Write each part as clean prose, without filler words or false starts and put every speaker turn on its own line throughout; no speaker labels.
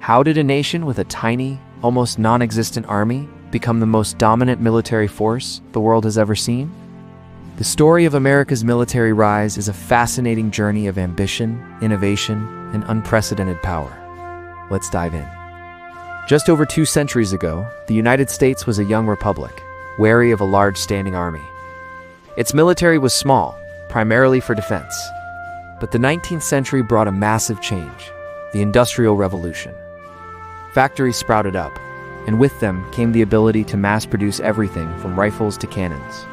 How did a nation with a tiny, almost non-existent army become the most dominant military force the world has ever seen? The story of America's military rise is a fascinating journey of ambition, innovation, and unprecedented power. Let's dive in. Just over 2 centuries ago, the United States was a young republic, wary of a large standing army. Its military was small, primarily for defense. But the 19th century brought a massive change, the Industrial Revolution. Factories sprouted up, and with them came the ability to mass-produce everything from rifles to cannons.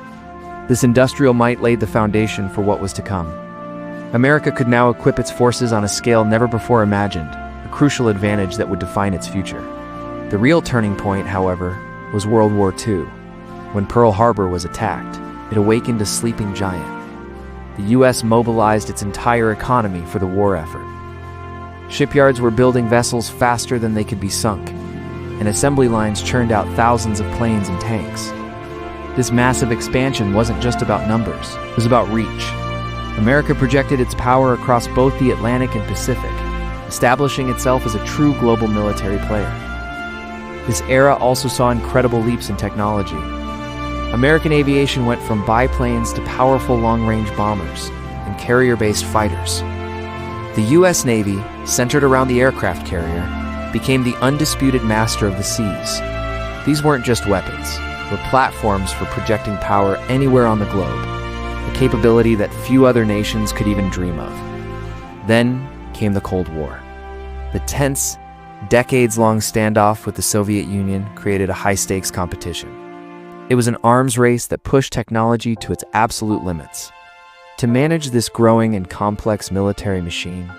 This industrial might laid the foundation for what was to come. America could now equip its forces on a scale never before imagined, a crucial advantage that would define its future. The real turning point, however, was World War II. When Pearl Harbor was attacked, it awakened a sleeping giant. The U.S. mobilized its entire economy for the war effort. Shipyards were building vessels faster than they could be sunk, and assembly lines churned out thousands of planes and tanks. This massive expansion wasn't just about numbers, it was about reach. America projected its power across both the Atlantic and Pacific, establishing itself as a true global military player. This era also saw incredible leaps in technology. American aviation went from biplanes to powerful long-range bombers and carrier-based fighters. The U.S. Navy, centered around the aircraft carrier, became the undisputed master of the seas. These weren't just weapons, were platforms for projecting power anywhere on the globe, a capability that few other nations could even dream of. Then came the Cold War. The tense, decades-long standoff with the Soviet Union created a high-stakes competition. It was an arms race that pushed technology to its absolute limits. To manage this growing and complex military machine,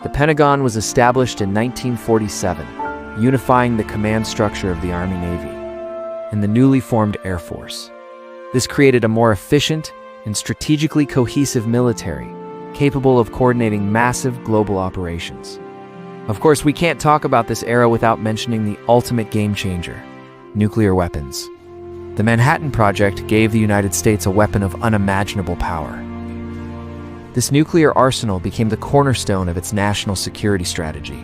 the Pentagon was established in 1947, unifying the command structure of the Army-Navy and the newly formed Air Force. This created a more efficient and strategically cohesive military, capable of coordinating massive global operations. Of course, we can't talk about this era without mentioning the ultimate game changer, nuclear weapons. The Manhattan Project gave the United States a weapon of unimaginable power. This nuclear arsenal became the cornerstone of its national security strategy,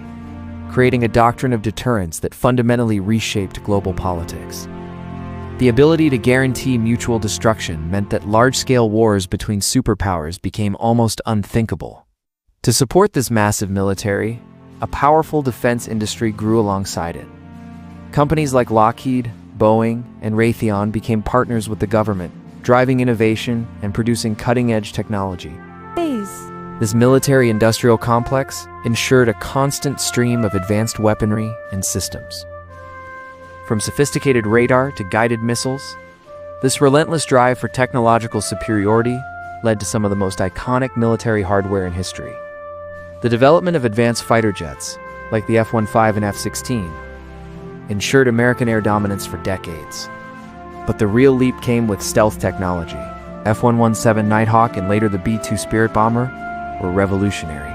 creating a doctrine of deterrence that fundamentally reshaped global politics. The ability to guarantee mutual destruction meant that large-scale wars between superpowers became almost unthinkable. To support this massive military, a powerful defense industry grew alongside it. Companies like Lockheed, Boeing, and Raytheon became partners with the government, driving innovation and producing cutting-edge technology. This military-industrial complex ensured a constant stream of advanced weaponry and systems. From sophisticated radar to guided missiles, this relentless drive for technological superiority led to some of the most iconic military hardware in history. The development of advanced fighter jets, like the F-15 and F-16, ensured American air dominance for decades. But the real leap came with stealth technology. F-117 Nighthawk and later the B-2 Spirit bomber were revolutionary.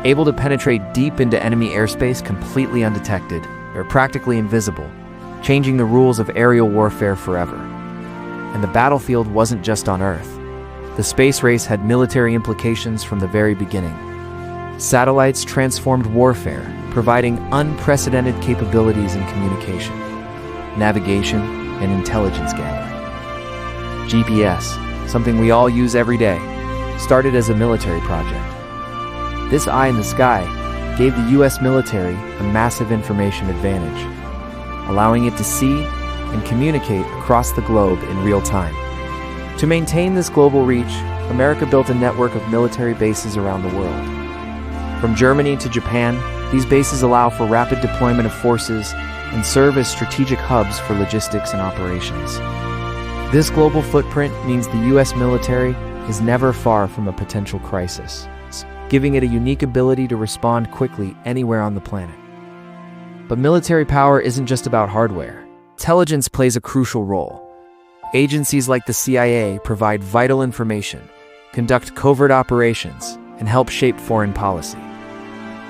Able to penetrate deep into enemy airspace completely undetected, they were practically invisible, changing the rules of aerial warfare forever. And the battlefield wasn't just on Earth. The space race had military implications from the very beginning. Satellites transformed warfare, providing unprecedented capabilities in communication, navigation, and intelligence gathering. GPS, something we all use every day, started as a military project. This eye in the sky gave the U.S. military a massive information advantage, allowing it to see and communicate across the globe in real time. To maintain this global reach, America built a network of military bases around the world. From Germany to Japan, these bases allow for rapid deployment of forces and serve as strategic hubs for logistics and operations. This global footprint means the U.S. military is never far from a potential crisis, giving it a unique ability to respond quickly anywhere on the planet. But military power isn't just about hardware. Intelligence plays a crucial role. Agencies like the CIA provide vital information, conduct covert operations, and help shape foreign policy.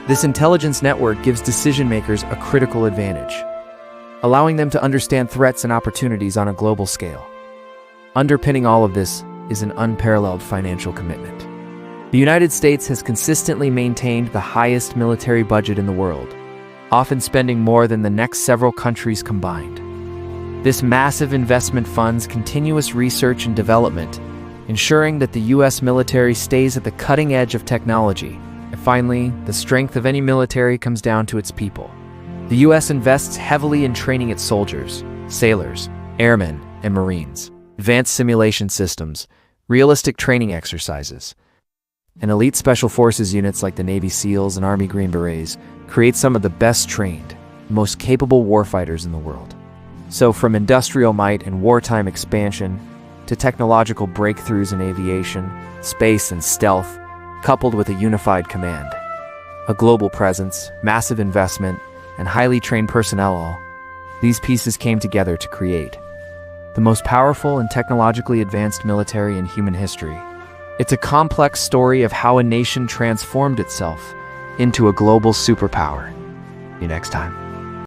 This intelligence network gives decision-makers a critical advantage, allowing them to understand threats and opportunities on a global scale. Underpinning all of this is an unparalleled financial commitment. The United States has consistently maintained the highest military budget in the world, often spending more than the next several countries combined. This massive investment funds continuous research and development, ensuring that the U.S. military stays at the cutting edge of technology. And finally, the strength of any military comes down to its people. The U.S. invests heavily in training its soldiers, sailors, airmen, and Marines. Advanced simulation systems, realistic training exercises, and elite special forces units like the Navy SEALs and Army Green Berets create some of the best trained, most capable warfighters in the world. So from industrial might and wartime expansion to technological breakthroughs in aviation, space, and stealth, coupled with a unified command, a global presence, massive investment, and highly trained personnel, these pieces came together to create the most powerful and technologically advanced military in human history. It's a complex story of how a nation transformed itself into a global superpower. See you next time.